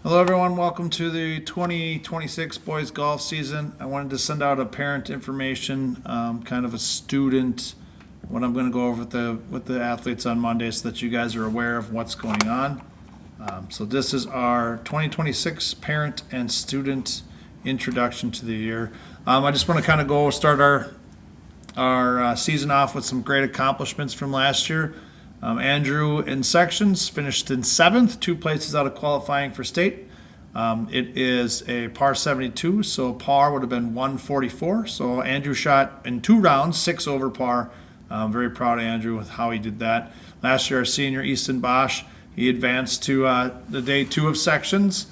Hello everyone, welcome to the 2026 boys golf season. I wanted to send out a parent information, kind of a student, what I'm going to go over with the athletes on Monday so that you guys are aware of what's going on. So this is our 2026 parent and student introduction to the year. I just want to kind of start our season off with some great accomplishments from last year. Andrew in sections finished in 7th, 2 places out of qualifying for state. It is a par 72, so par would have been 144. So Andrew shot in 2 rounds, 6 over par. I'm very proud of Andrew with how he did that. Last year, our senior Easton Bosch, he advanced to the day 2 of sections.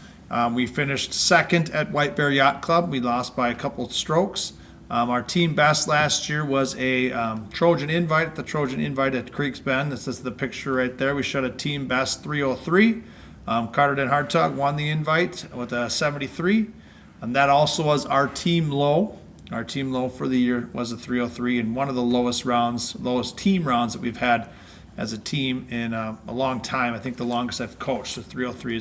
We finished 2nd at White Bear Yacht Club. We lost by a couple strokes. Our team best last year was a Trojan Invite, the Trojan Invite at Creeks Bend. This is the picture right there. We shot a team best 303. Carter and Hartog won the invite with a 73. And that also was our team low. Our team low for the year was a 303 and one of the lowest team rounds that we've had as a team in a long time. I think the longest I've coached. So 303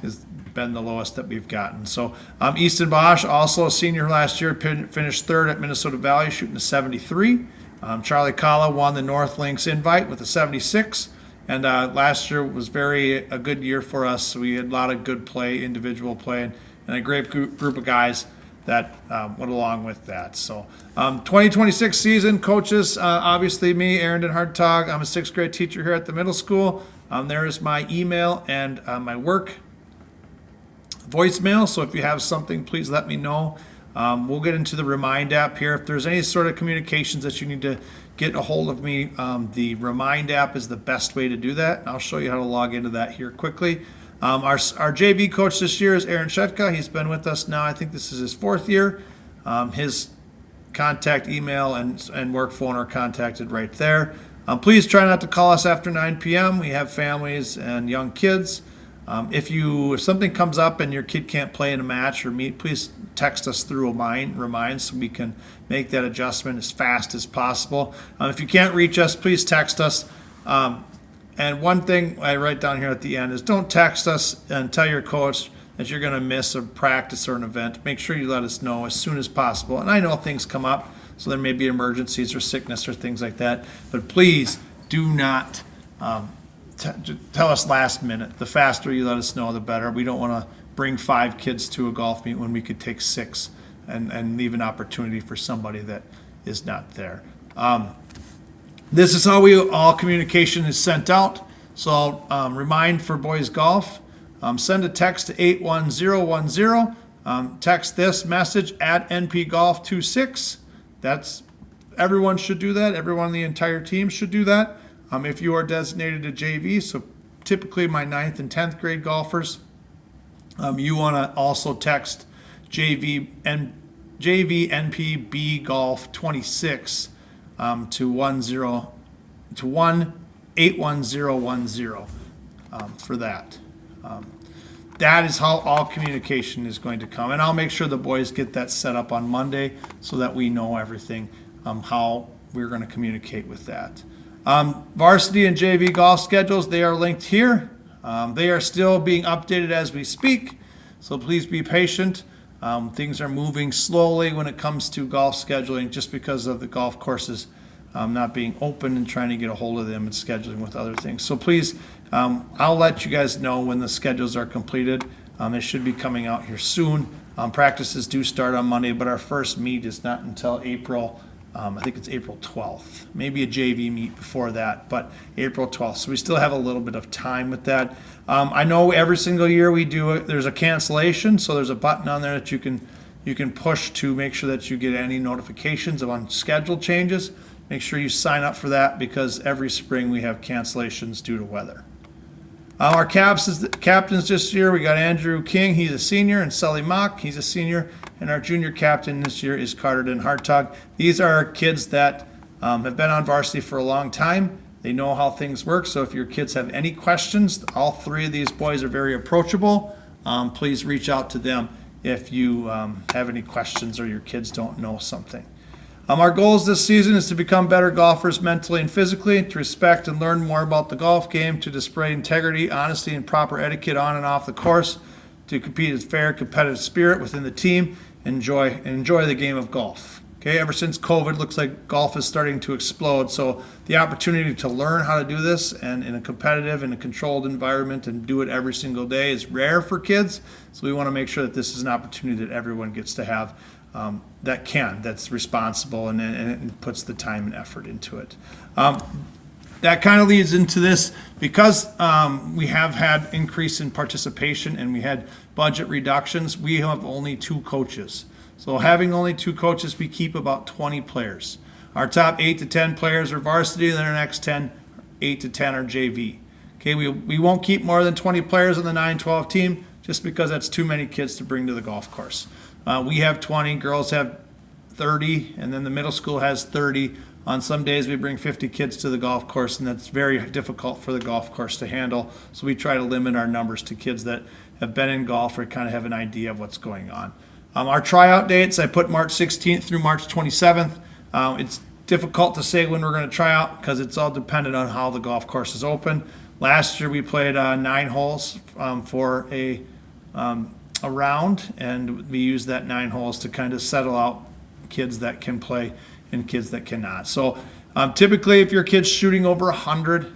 has been the lowest that we've gotten. So Easton Bosch, also a senior last year, finished 3rd at Minnesota Valley, shooting a 73. Charlie Kala won the North Links Invite with a 76. And last year was a good year for us. We had a lot of good play, individual play, and a great group of guys that went along with that. So 2026 season, coaches, obviously me, Aaron and Hartog. I'm a 6th grade teacher here at the middle school. There is my email and my work voicemail, so if you have something, please let me know. We'll get into the Remind app here. If there's any sort of communications that you need to get a hold of me, the Remind app is the best way to do that. I'll show you how to log into that here quickly. Our JV coach this year is Aaron Shetka. He's been with us now. I think this is his 4th year. His contact email and work phone are contacted right there. Please try not to call us after 9 p.m. We have families and young kids. If something comes up and your kid can't play in a match or meet, please text us through Remind so we can make that adjustment as fast as possible. If you can't reach us, please text us. And one thing I write down here at the end is don't text us and tell your coach that you're going to miss a practice or an event. Make sure you let us know as soon as possible. And I know things come up, so there may be emergencies or sickness or things like that. But please do not tell us last minute. The faster you let us know, the better. We don't want to bring 5 kids to a golf meet when we could take 6 and leave an opportunity for somebody that is not there. This is how all communication is sent out. So Remind for boys golf. Send a text to 81010. Text this message at NPGolf26. Everyone should do that. Everyone on the entire team should do that. If you are designated a JV, so typically my 9th and 10th grade golfers, you want to also text JV NPB Golf 26 to 1-81010 for that. That is how all communication is going to come, and I'll make sure the boys get that set up on Monday so that we know everything, how we're going to communicate with that. Varsity and JV golf schedules, they are linked here. They are still being updated as we speak, so please be patient. Things are moving slowly when it comes to golf scheduling just because of the golf courses not being open and trying to get a hold of them and scheduling with other things. So please, I'll let you guys know when the schedules are completed. They should be coming out here soon. Practices do start on Monday, but our first meet is not until April. I think it's April 12th. Maybe a JV meet before that, but April 12th. So we still have a little bit of time with that. I know every single year we do there's a cancellation, so there's a button on there that you can push to make sure that you get any notifications of unscheduled changes. Make sure you sign up for that because every spring we have cancellations due to weather. Our captains this year, we got Andrew King, he's a senior, and Sully Mock, he's a senior, and our junior captain this year is Carter and Hartog. These are kids that have been on varsity for a long time. They know how things work, so if your kids have any questions, all 3 of these boys are very approachable. Please reach out to them if you have any questions or your kids don't know something. Our goals this season is to become better golfers mentally and physically, to respect and learn more about the golf game, to display integrity, honesty, and proper etiquette on and off the course, to compete in fair, competitive spirit within the team, enjoy the game of golf. Okay, ever since COVID, looks like golf is starting to explode. So the opportunity to learn how to do this and in a competitive and a controlled environment and do it every single day is rare for kids. So we want to make sure that this is an opportunity that everyone gets to have, that's responsible and puts the time and effort into it. That kind of leads into this because we have had increase in participation and we had budget reductions. We have only 2 coaches. So having only 2 coaches, we keep about 20 players. Our top 8 to 10 players are varsity, and then our next 8 to 10 are JV. Okay, we won't keep more than 20 players on the 9-12 team just because that's too many kids to bring to the golf course. We have 20, girls have 30, and then the middle school has 30. On some days we bring 50 kids to the golf course, and that's very difficult for the golf course to handle. So we try to limit our numbers to kids that have been in golf or kind of have an idea of what's going on. Our tryout dates, I put March 16th through March 27th. It's difficult to say when we're going to try out because it's all dependent on how the golf course is open. Last year we played 9 holes for a round, and we used that 9 holes to kind of settle out kids that can play and kids that cannot. So typically if your kid's shooting over 100,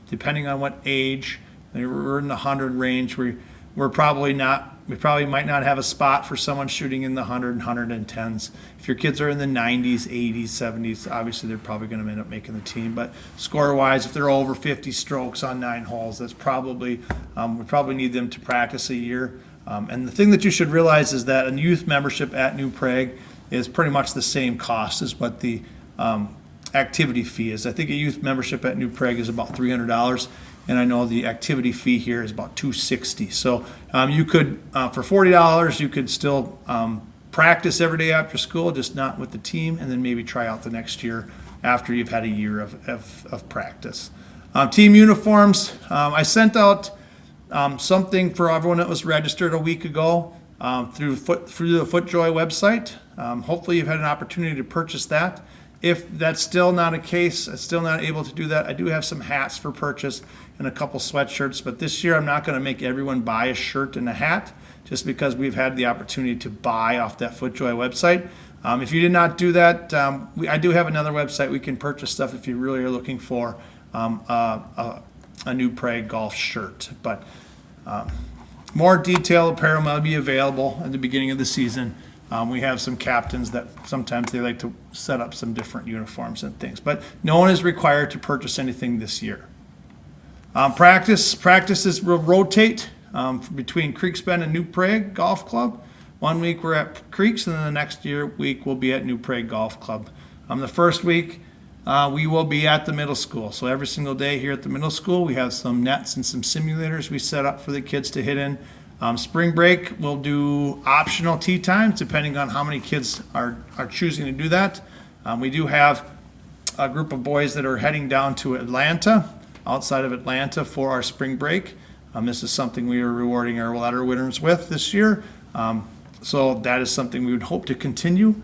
depending on what age, we're in the 100 range, we probably might not have a spot for someone shooting in the 100 and 110s. If your kids are in the 90s, 80s, 70s, obviously they're probably going to end up making the team. But score-wise, if they're over 50 strokes on 9 holes, that's probably, we probably need them to practice a year. And the thing that you should realize is that a youth membership at New Prague is pretty much the same cost as what the activity fee is. I think a youth membership at New Prague is about $300. And I know the activity fee here is about $260. So you could, for $40, you could still practice every day after school, just not with the team, and then maybe try out the next year after you've had a year of practice. Team uniforms, I sent out something for everyone that was registered a week ago through the FootJoy website. Hopefully you've had an opportunity to purchase that. If that's still not a case, still not able to do that, I do have some hats for purchase and a couple sweatshirts, but this year I'm not going to make everyone buy a shirt and a hat just because we've had the opportunity to buy off that FootJoy website. If you did not do that, I do have another website we can purchase stuff if you really are looking for a New Prague golf shirt. But more detailed apparel will be available at the beginning of the season. We have some captains that sometimes they like to set up some different uniforms and things, but no one is required to purchase anything this year. Practices will rotate between Creeksbend and New Prague Golf Club. One week we're at Creeks, and then the next week we'll be at New Prague Golf Club. The first week we will be at the middle school. So every single day here at the middle school we have some nets and some simulators we set up for the kids to hit in. Spring break, we'll do optional tee times depending on how many kids are choosing to do that. We do have a group of boys that are heading down to Atlanta, outside of Atlanta, for our spring break. This is something we are rewarding our letter winners with this year. So that is something we would hope to continue.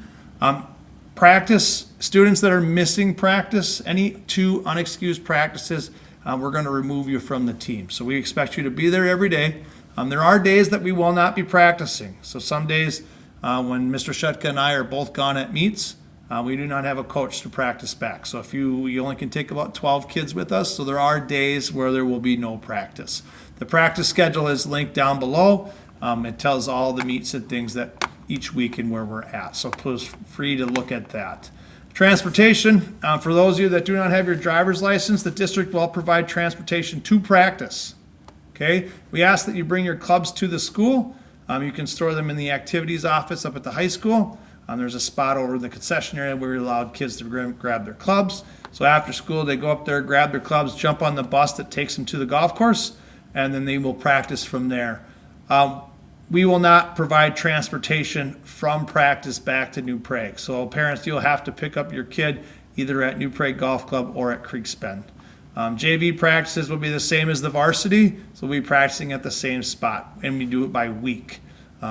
Practice, students that are missing practice, any 2 unexcused practices, we're going to remove you from the team. So we expect you to be there every day. There are days that we will not be practicing. So some days when Mr. Shutka and I are both gone at meets, we do not have a coach to practice back. So if you only can take about 12 kids with us, so there are days where there will be no practice. The practice schedule is linked down below. It tells all the meets and things that each week and where we're at. So please free to look at that. Transportation, for those of you that do not have your driver's license, the district will provide transportation to practice. Okay, we ask that you bring your clubs to the school. You can store them in the activities office up at the high school. There's a spot over in the concession area where we allowed kids to grab their clubs. So after school, they go up there, grab their clubs, jump on the bus that takes them to the golf course, and then they will practice from there. We will not provide transportation from practice back to New Prague. So parents, you'll have to pick up your kid either at New Prague Golf Club or at Creeksbend. JV practices will be the same as the varsity, so we'll be practicing at the same spot, and we do it by week.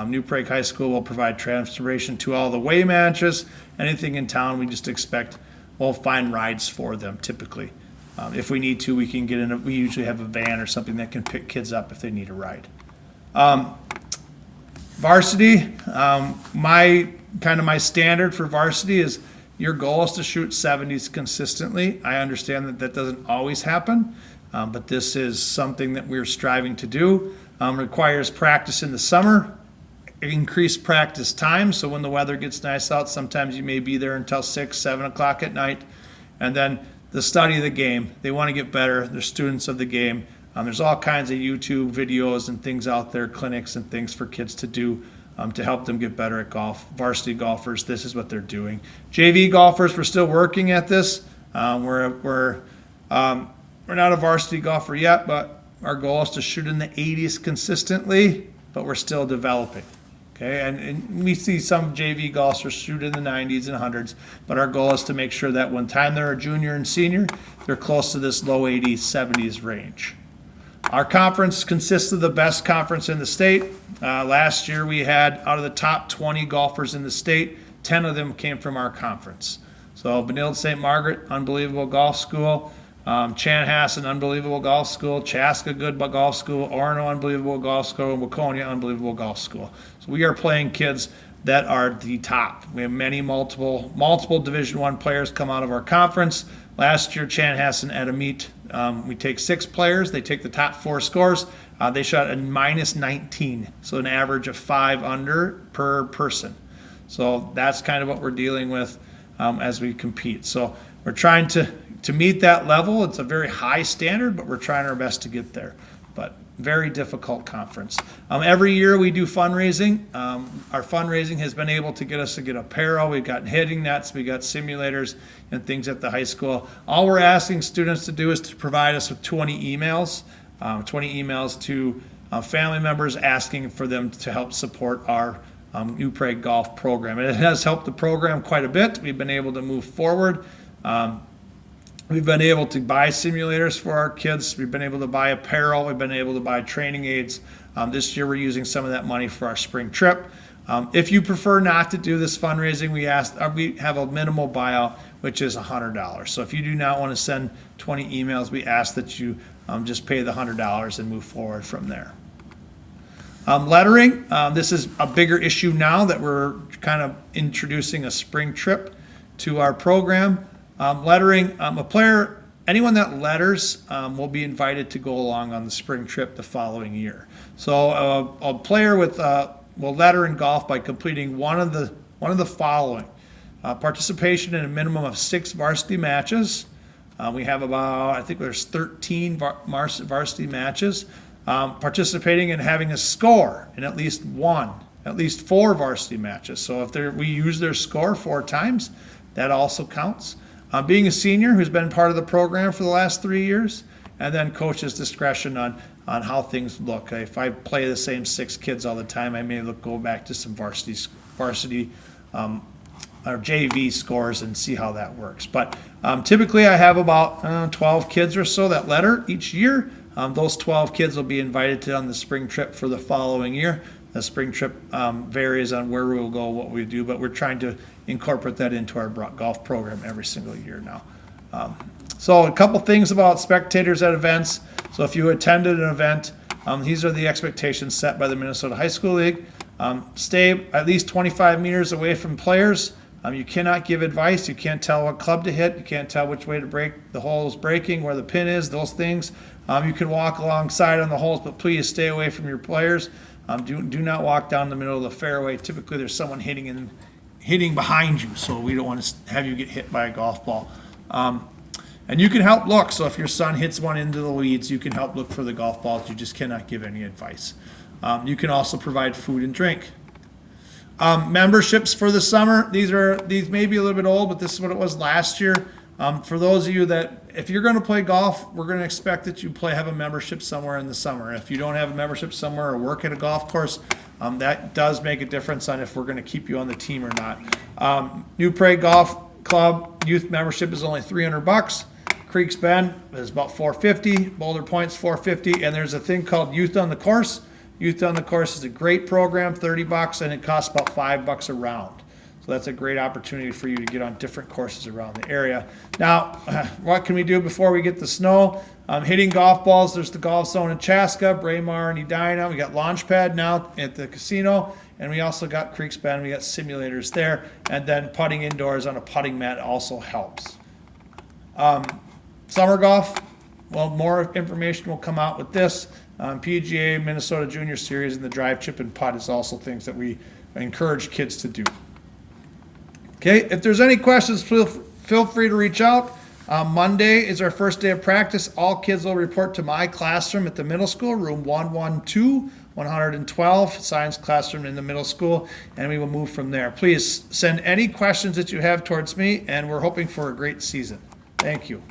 New Prague High School will provide transportation to all the way matches. Anything in town, we just expect we'll find rides for them typically. If we need to, we can get in. We usually have a van or something that can pick kids up if they need a ride. Varsity, my standard for varsity is your goal is to shoot 70s consistently. I understand that that doesn't always happen, but this is something that we're striving to do. Requires practice in the summer, increased practice time. So when the weather gets nice out, sometimes you may be there until 6, 7 o'clock at night. And then the study of the game. They want to get better. They're students of the game. There's all kinds of YouTube videos and things out there, clinics and things for kids to do to help them get better at golf. Varsity golfers, this is what they're doing. JV golfers, we're still working at this. We're not a varsity golfer yet, but our goal is to shoot in the 80s consistently, but we're still developing. Okay, and we see some JV golfers shoot in the 90s and 100s, but our goal is to make sure that when time they're a junior and senior, they're close to this low 80s, 70s range. Our conference consists of the best conference in the state. Last year we had, out of the top 20 golfers in the state, 10 of them came from our conference. So Benilde St. Margaret, unbelievable golf school. Chanhassen, unbelievable golf school. Chaska, good golf school. Orono, unbelievable golf school. Waconia, unbelievable golf school. So we are playing kids that are the top. We have many multiple Division I players come out of our conference. Last year, Chanhassen at a meet, we take 6 players. They take the top 4 scores. They shot a -19, so an average of 5 under per person. So that's kind of what we're dealing with as we compete. So we're trying to meet that level. It's a very high standard, but we're trying our best to get there. But very difficult conference. Every year we do fundraising. Our fundraising has been able to get us to get apparel. We've got hitting nets, we got simulators and things at the high school. All we're asking students to do is to provide us with 20 emails to family members asking for them to help support our New Prague Golf program. And it has helped the program quite a bit. We've been able to move forward. We've been able to buy simulators for our kids. We've been able to buy apparel. We've been able to buy training aids. This year we're using some of that money for our spring trip. If you prefer not to do this fundraising, we have a minimal buyout, which is $100. So if you do not want to send 20 emails, we ask that you just pay the $100 and move forward from there. Lettering, this is a bigger issue now that we're kind of introducing a spring trip to our program. Lettering, anyone that letters will be invited to go along on the spring trip the following year. So a player will letter in golf by completing one of the following: participation in a minimum of 6 varsity matches. We have about, I think there's 13 varsity matches. Participating in having a score in at least 4 varsity matches. So if we use their score 4 times, that also counts. Being a senior who's been part of the program for the last 3 years, and then coach's discretion on how things look. If I play the same 6 kids all the time, I may go back to some varsity or JV scores and see how that works. But typically I have about 12 kids or so that letter each year. Those 12 kids will be invited on the spring trip for the following year. The spring trip varies on where we'll go, what we do, but we're trying to incorporate that into our golf program every single year now. So a couple things about spectators at events. So if you attended an event, these are the expectations set by the Minnesota High School League. Stay at least 25 meters away from players. You cannot give advice. You can't tell what club to hit. You can't tell which way to break. The hole is breaking, where the pin is, those things. You can walk alongside on the holes, but please stay away from your players. Do not walk down the middle of the fairway. Typically, there's someone hitting behind you, so we don't want to have you get hit by a golf ball. And you can help look. So if your son hits one into the weeds, you can help look for the golf balls. You just cannot give any advice. You can also provide food and drink. Memberships for the summer. These may be a little bit old, but this is what it was last year. For those of you that, if you're going to play golf, we're going to expect that you have a membership somewhere in the summer. If you don't have a membership somewhere or work at a golf course, that does make a difference on if we're going to keep you on the team or not. New Prague Golf Club youth membership is only $300. Creeks Bend is about $450. Boulder Point's $450, and there's a thing called Youth on the Course. Youth on the Course is a great program, $30, and it costs about $5 a round. So that's a great opportunity for you to get on different courses around the area. Now, what can we do before we get the snow? Hitting golf balls. There's the golf zone in Chaska, Braemar, and Edina. We got Launchpad now at the casino, and we also got Creeks Bend. We got simulators there, and then putting indoors on a putting mat also helps. Summer golf. Well, more information will come out with this. PGA, Minnesota Junior Series, and the drive, chip, and putt is also things that we encourage kids to do. Okay, if there's any questions, feel free to reach out. Monday is our first day of practice. All kids will report to my classroom at the middle school, room 112, 112, science classroom in the middle school, and we will move from there. Please send any questions that you have towards me, and we're hoping for a great season. Thank you.